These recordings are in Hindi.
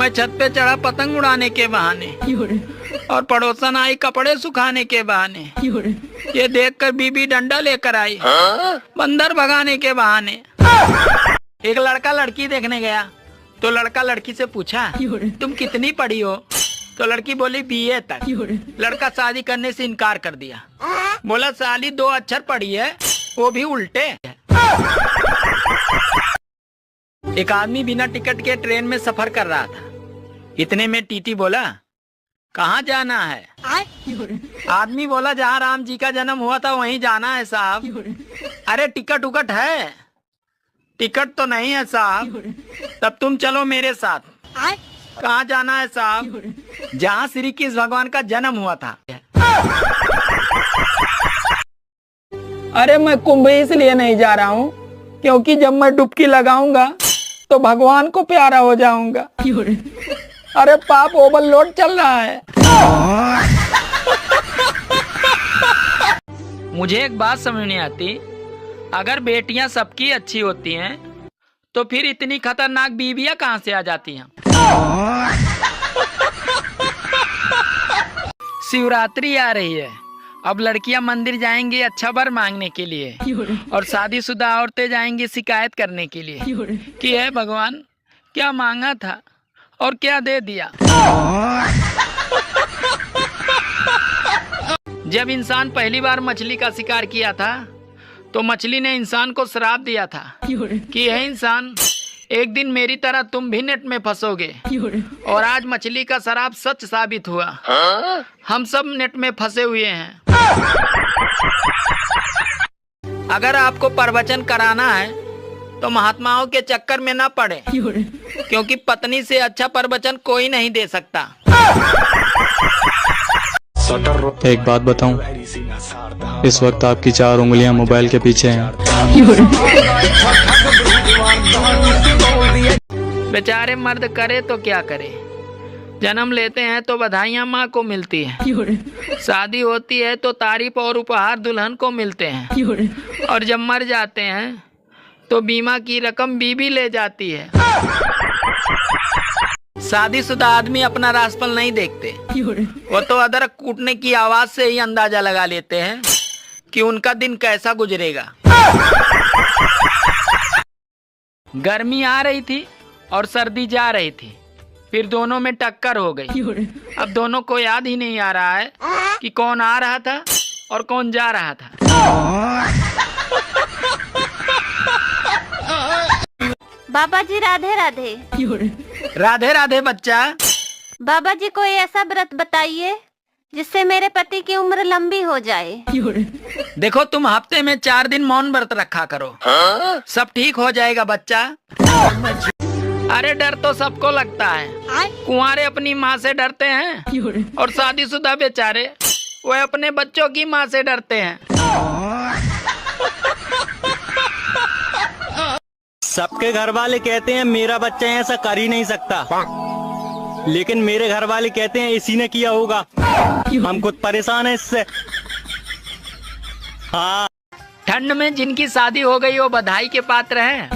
मैं छत पे चढ़ा पतंग उड़ाने के बहाने और पड़ोसन आई कपड़े सुखाने के बहाने। ये देखकर बीबी डंडा लेकर आई बंदर भगाने के बहाने। एक लड़का लड़की देखने गया तो लड़का लड़की से पूछा तुम कितनी पढ़ी हो? तो लड़की बोली बीए तक। लड़का शादी करने से इनकार कर दिया। बोला साली 2 अक्षर पढ़ी है वो भी उल्टे। एक आदमी बिना टिकट के ट्रेन में सफर कर रहा था। इतने में टीटी बोला कहाँ जाना है? आदमी बोला जहाँ राम जी का जन्म हुआ था वहीं जाना है साहब। अरे टिकट उकट है? टिकट तो नहीं है साहब। तब तुम चलो मेरे साथ। कहाँ जाना है साहब? जहाँ श्री कृष्ण भगवान का जन्म हुआ था। अरे मैं कुंभ इसलिए नहीं जा रहा हूँ क्योंकि जब मैं डुबकी लगाऊंगा तो भगवान को प्यारा हो जाऊंगा। अरे पाप ओवरलोड चल रहा है। मुझे एक बात समझ नहीं आती, अगर बेटियां सबकी अच्छी होती हैं तो फिर इतनी खतरनाक बीवियां कहां से आ जाती हैं? शिवरात्रि आ रही है, अब लड़कियां मंदिर जाएंगी अच्छा वर मांगने के लिए और शादीशुदा औरतें जाएंगी शिकायत करने के लिए कि हे भगवान क्या मांगा था और क्या दे दिया। जब इंसान पहली बार मछली का शिकार किया था तो मछली ने इंसान को श्राप दिया था कि हे इंसान एक दिन मेरी तरह तुम भी नेट में फंसोगे। और आज मछली का श्राप सच साबित हुआ। हम सब नेट में फंसे हुए हैं। अगर आपको प्रवचन कराना है तो महात्माओं के चक्कर में ना पड़े क्योंकि पत्नी से अच्छा प्रवचन कोई नहीं दे सकता। एक बात बताऊं, इस वक्त आपकी 4 उंगलियां मोबाइल के पीछे हैं। बेचारे मर्द करे तो क्या करे, जन्म लेते हैं तो बधाइयाँ माँ को मिलती है, शादी होती है तो तारीफ और उपहार दुल्हन को मिलते हैं और जब मर जाते हैं तो बीमा की रकम बीबी ले जाती है। शादीशुदा आदमी अपना राशफल नहीं देखते, वो तो अदरक कूटने की आवाज से ही अंदाजा लगा लेते हैं कि उनका दिन कैसा गुजरेगा। गर्मी आ रही थी और सर्दी जा रही थी, फिर दोनों में टक्कर हो गई। अब दोनों को याद ही नहीं आ रहा है कि कौन आ रहा था और कौन जा रहा था। बाबा जी राधे राधे। राधे राधे बच्चा। बाबा जी कोई ऐसा व्रत बताइए जिससे मेरे पति की उम्र लंबी हो जाए। देखो तुम हफ्ते में 4 दिन मौन व्रत रखा करो, सब ठीक हो जाएगा बच्चा। अरे डर तो सबको लगता है, कुंवारे अपनी माँ से डरते हैं और शादीशुदा बेचारे वो अपने बच्चों की माँ से डरते हैं। सबके घर वाले कहते हैं मेरा बच्चा ऐसा कर ही नहीं सकता, लेकिन मेरे घर वाले कहते हैं इसी ने किया होगा। हम खुद परेशान हैं इससे। हाँ, ठंड में जिनकी शादी हो गई वो बधाई के पात्र हैं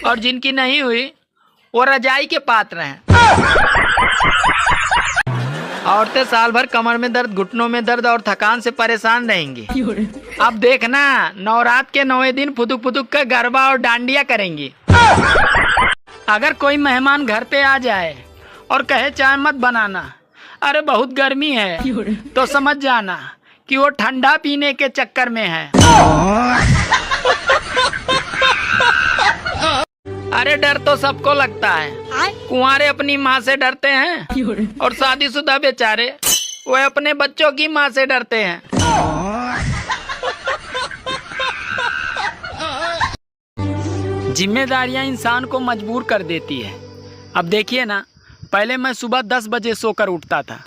और जिनकी नहीं हुई वो रजाई के पात्र हैं। औरतें साल भर कमर में दर्द, घुटनों में दर्द और थकान से परेशान रहेंगी। अब देखना नवरात्र के 9वें दिन फुदुक फुदुक का गरबा और डांडिया करेंगी। अगर कोई मेहमान घर पे आ जाए और कहे चाय मत बनाना, अरे बहुत गर्मी है, तो समझ जाना कि वो ठंडा पीने के चक्कर में है। अरे डर तो सबको लगता है, कुंवारे अपनी माँ से डरते हैं और शादीशुदा बेचारे वो अपने बच्चों की माँ से डरते हैं। जिम्मेदारियां इंसान को मजबूर कर देती है। अब देखिए ना, पहले मैं सुबह 10 बजे सोकर उठता था,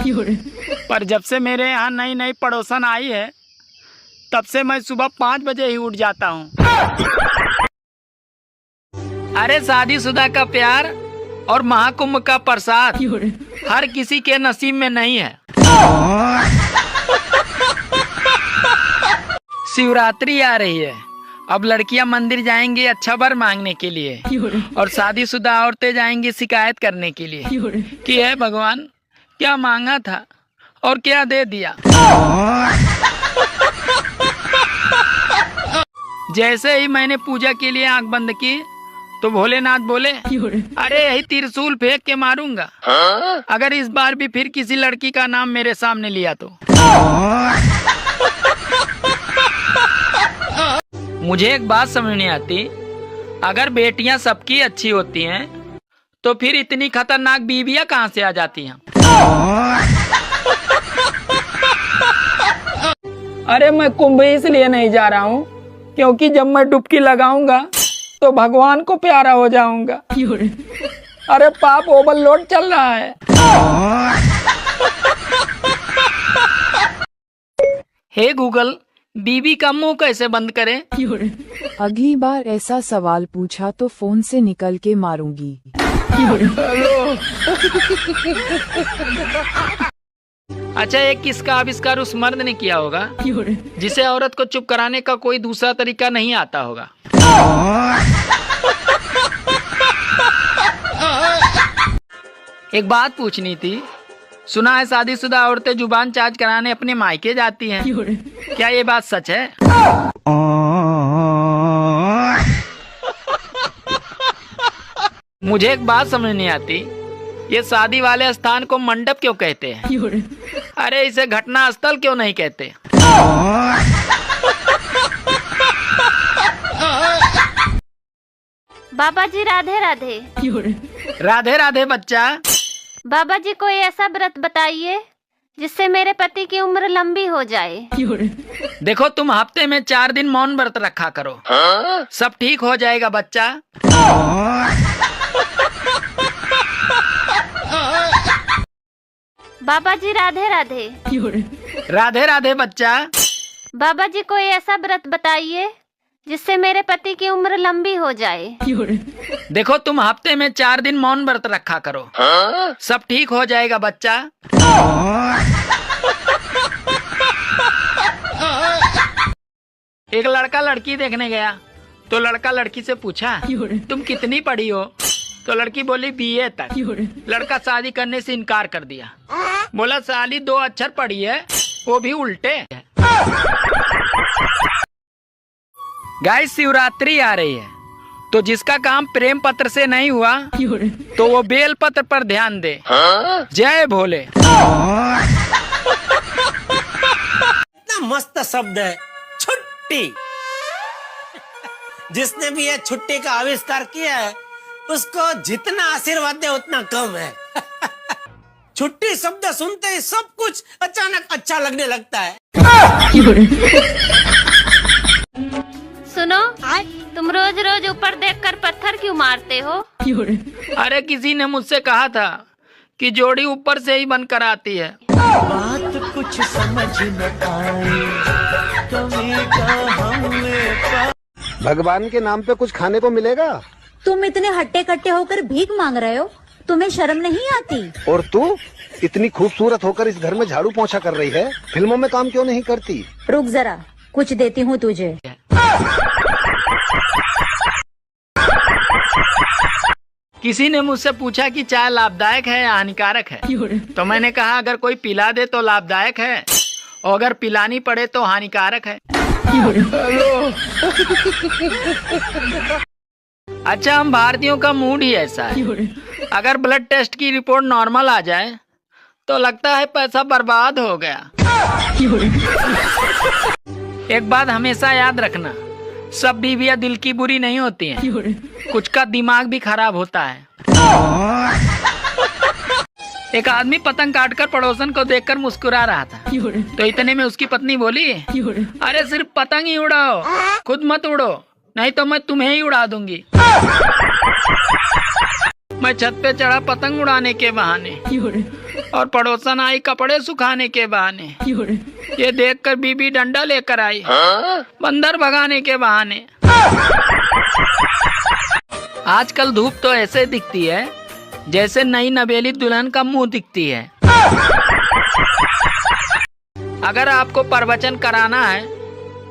पर जब से मेरे यहाँ नई नई पड़ोसन आई है तब से मैं सुबह 5 बजे ही उठ जाता हूँ। अरे शादीशुदा का प्यार और महाकुंभ का प्रसाद हर किसी के नसीब में नहीं है। शिवरात्रि आ रही है, अब लड़कियां मंदिर जाएंगी अच्छा वर मांगने के लिए और शादीशुदा औरतें जाएंगी शिकायत करने के लिए कि हे भगवान क्या मांगा था और क्या दे दिया। जैसे ही मैंने पूजा के लिए आंख बंद की तो भोलेनाथ बोले, अरे यही त्रिशूल फेंक के मारूंगा अगर इस बार भी फिर किसी लड़की का नाम मेरे सामने लिया तो। मुझे एक बात समझ नहीं आती, अगर बेटियां सबकी अच्छी होती हैं तो फिर इतनी खतरनाक बीवियां कहां से आ जाती हैं। अरे मैं कुंभ इसलिए नहीं जा रहा हूँ क्योंकि जब मैं डुबकी लगाऊंगा तो भगवान को प्यारा हो जाऊंगा। अरे पाप ओवरलोड चल रहा है। हे गूगल, बीबी का मुंह कैसे बंद करें? अगली बार ऐसा सवाल पूछा तो फोन से निकल के मारूंगी। अच्छा, एक किसका आविष्कार उस मर्द ने किया होगा जिसे औरत को चुप कराने का कोई दूसरा तरीका नहीं आता होगा। एक बात पूछनी थी, सुना है शादीशुदा औरतें जुबान चार्ज कराने अपने मायके जाती हैं, क्या ये बात सच है? मुझे एक बात समझ नहीं आती, ये शादी वाले स्थान को मंडप क्यों कहते हैं? अरे इसे घटना स्थल क्यों नहीं कहते? बाबा जी राधे राधे। राधे राधे बच्चा। बाबा जी कोई ऐसा व्रत बताइए जिससे मेरे पति की उम्र लंबी हो जाए। देखो, तुम हफ्ते में 4 दिन मौन व्रत रखा करो, सब ठीक हो जाएगा बच्चा। बाबा जी राधे राधे। राधे राधे बच्चा। बाबा जी कोई ऐसा व्रत बताइए जिससे मेरे पति की उम्र लंबी हो जाए। देखो, तुम हफ्ते में 4 दिन मौन व्रत रखा करो, सब ठीक हो जाएगा बच्चा। एक लड़का लड़की देखने गया तो लड़का लड़की से पूछा, तुम कितनी पढ़ी हो? तो लड़की बोली BA तक। लड़का शादी करने से इनकार कर दिया, बोला साली 2 अक्षर पढ़ी है, वो भी उल्टे। गाइस, शिवरात्रि आ रही है तो जिसका काम प्रेम पत्र से नहीं हुआ तो वो बेल पत्र पर ध्यान दे। जय भोले। इतना मस्त शब्द है छुट्टी। जिसने भी ये छुट्टी का आविष्कार किया है उसको जितना आशीर्वाद दे उतना कम है। छुट्टी शब्द सुनते ही सब कुछ अचानक अच्छा लगने लगता है। सुनो, तुम रोज रोज ऊपर देखकर पत्थर क्यों मारते हो? अरे किसी ने मुझसे कहा था कि जोड़ी ऊपर से ही बनकर आती है। बात कुछ समझ न आए, कभी का भगवान के नाम पे कुछ खाने को मिलेगा? तुम इतने हट्टे कट्टे होकर भीख मांग रहे हो, तुम्हें शर्म नहीं आती? और तू इतनी खूबसूरत होकर इस घर में झाड़ू पोंछा कर रही है, फिल्मों में काम क्यों नहीं करती? रुक जरा, कुछ देती हूँ तुझे। किसी ने मुझसे पूछा कि चाय लाभदायक है या हानिकारक है, तो मैंने कहा अगर कोई पिला दे तो लाभदायक है और अगर पिलानी पड़े तो हानिकारक है। अच्छा, हम भारतीयों का मूड ही ऐसा है, अगर ब्लड टेस्ट की रिपोर्ट नॉर्मल आ जाए तो लगता है पैसा बर्बाद हो गया। एक बात हमेशा याद रखना, सब बीवियां दिल की बुरी नहीं होती हैं, कुछ का दिमाग भी खराब होता है। एक आदमी पतंग काटकर पड़ोसन को देखकर मुस्कुरा रहा था, तो इतने में उसकी पत्नी बोली, अरे सिर्फ पतंग ही उड़ाओ, खुद मत उड़ो, नहीं तो मैं तुम्हें ही उड़ा दूंगी। मैं छत पे चढ़ा पतंग उड़ाने के बहाने और पड़ोसन आई कपड़े सुखाने के बहाने। ये देखकर बीबी डंडा लेकर आई बंदर भगाने के बहाने। आजकल धूप तो ऐसे दिखती है जैसे नई नवेली दुल्हन का मुंह दिखती है। अगर आपको प्रवचन कराना है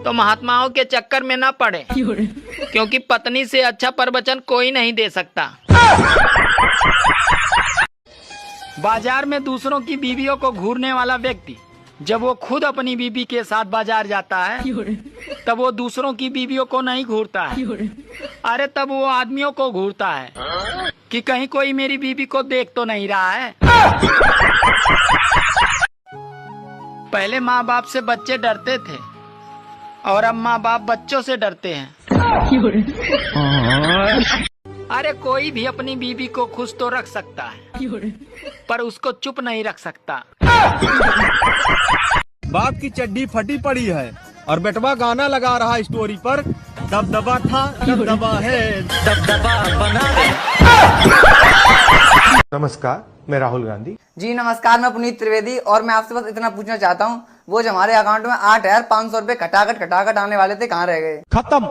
तो महात्माओं के चक्कर में न पड़े, क्योंकि पत्नी से अच्छा प्रवचन कोई नहीं दे सकता। बाजार में दूसरों की बीवियों को घूरने वाला व्यक्ति जब वो खुद अपनी बीवी के साथ बाजार जाता है तब वो दूसरों की बीवियों को नहीं घूरता है, अरे तब वो आदमियों को घूरता है कि कहीं कोई मेरी बीवी को देख तो नहीं रहा है। पहले माँ बाप से बच्चे डरते थे और अब माँ बाप बच्चों से डरते हैं। अरे कोई भी अपनी बीवी को खुश तो रख सकता है पर उसको चुप नहीं रख सकता। बाप की चड्डी फटी पड़ी है और बेटवा गाना लगा रहा स्टोरी पर, दबदबा था दबदबा है, दबदबा बना है। नमस्कार, मैं राहुल गांधी। जी नमस्कार, मैं पुनीत त्रिवेदी और मैं आपसे बस इतना पूछना चाहता हूँ, वो जो हमारे अकाउंट में 8,500 रुपए खटाखट आने वाले थे, कहाँ रह गए? खत्म।